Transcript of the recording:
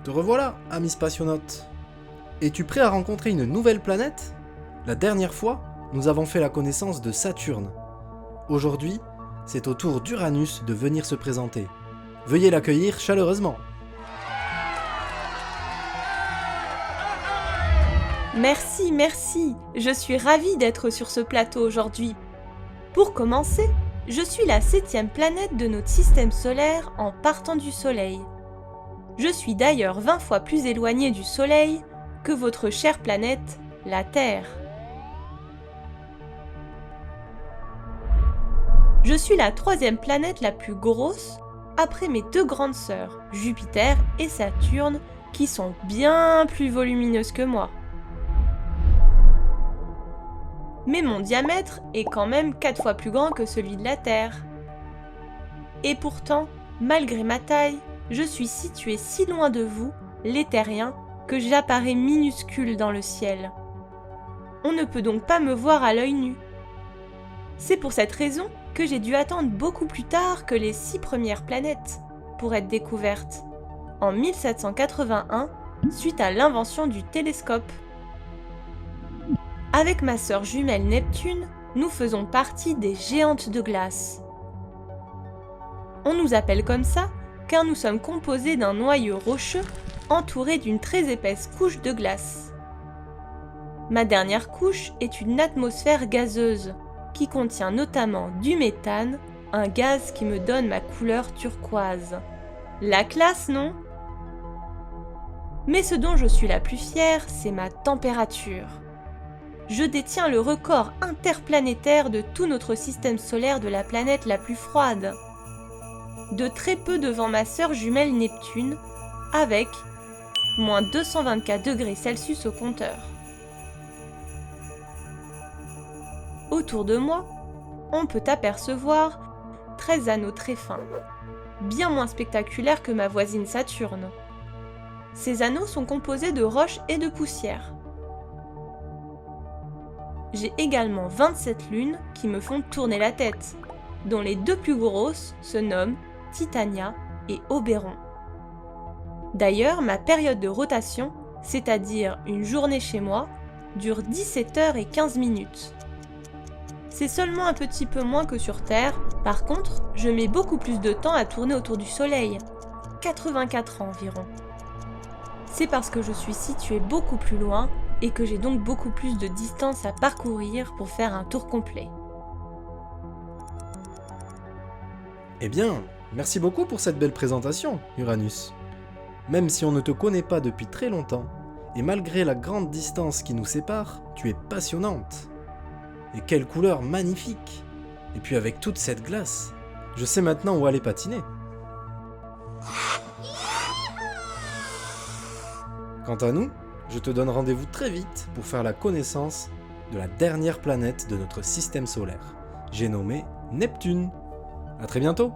Te revoilà, ami spationaute. Es-tu prêt à rencontrer une nouvelle planète? La dernière fois, nous avons fait la connaissance de Saturne. Aujourd'hui, c'est au tour d'Uranus de venir se présenter. Veuillez l'accueillir chaleureusement. Merci, je suis ravie d'être sur ce plateau aujourd'hui. Pour commencer, je suis la 7e planète de notre système solaire en partant du Soleil. Je suis d'ailleurs 20 fois plus éloignée du Soleil que votre chère planète, la Terre. Je suis la 3e planète la plus grosse, après mes 2 grandes sœurs, Jupiter et Saturne, qui sont bien plus volumineuses que moi. Mais mon diamètre est quand même 4 fois plus grand que celui de la Terre. Et pourtant, malgré ma taille, je suis située si loin de vous, les terriens, que j'apparais minuscule dans le ciel. On ne peut donc pas me voir à l'œil nu. C'est pour cette raison que j'ai dû attendre beaucoup plus tard que les 6 premières planètes pour être découvertes, en 1781, suite à l'invention du télescope. Avec ma sœur jumelle Neptune, nous faisons partie des géantes de glace. On nous appelle comme ça car nous sommes composés d'un noyau rocheux entouré d'une très épaisse couche de glace. Ma dernière couche est une atmosphère gazeuse qui contient notamment du méthane, un gaz qui me donne ma couleur turquoise. La classe, non? Mais ce dont je suis la plus fière, c'est ma température. Je détiens le record interplanétaire de tout notre système solaire de la planète la plus froide. De très peu devant ma sœur jumelle Neptune, avec moins 224 degrés Celsius au compteur. Autour de moi, on peut apercevoir 13 anneaux très fins, bien moins spectaculaires que ma voisine Saturne. Ces anneaux sont composés de roches et de poussière. J'ai également 27 lunes qui me font tourner la tête, dont les 2 plus grosses se nomment Titania et Oberon. D'ailleurs, ma période de rotation, c'est-à-dire une journée chez moi, dure 17 heures et 15 minutes. C'est seulement un petit peu moins que sur Terre, par contre, je mets beaucoup plus de temps à tourner autour du Soleil, 84 ans environ. C'est parce que je suis située beaucoup plus loin et que j'ai donc beaucoup plus de distance à parcourir pour faire un tour complet. Eh bien, merci beaucoup pour cette belle présentation, Uranus. Même si on ne te connaît pas depuis très longtemps, et malgré la grande distance qui nous sépare, tu es passionnante. Et quelle couleur magnifique! Et puis avec toute cette glace, je sais maintenant où aller patiner. Quant à nous, je te donne rendez-vous très vite pour faire la connaissance de la dernière planète de notre système solaire. J'ai nommé Neptune. À très bientôt!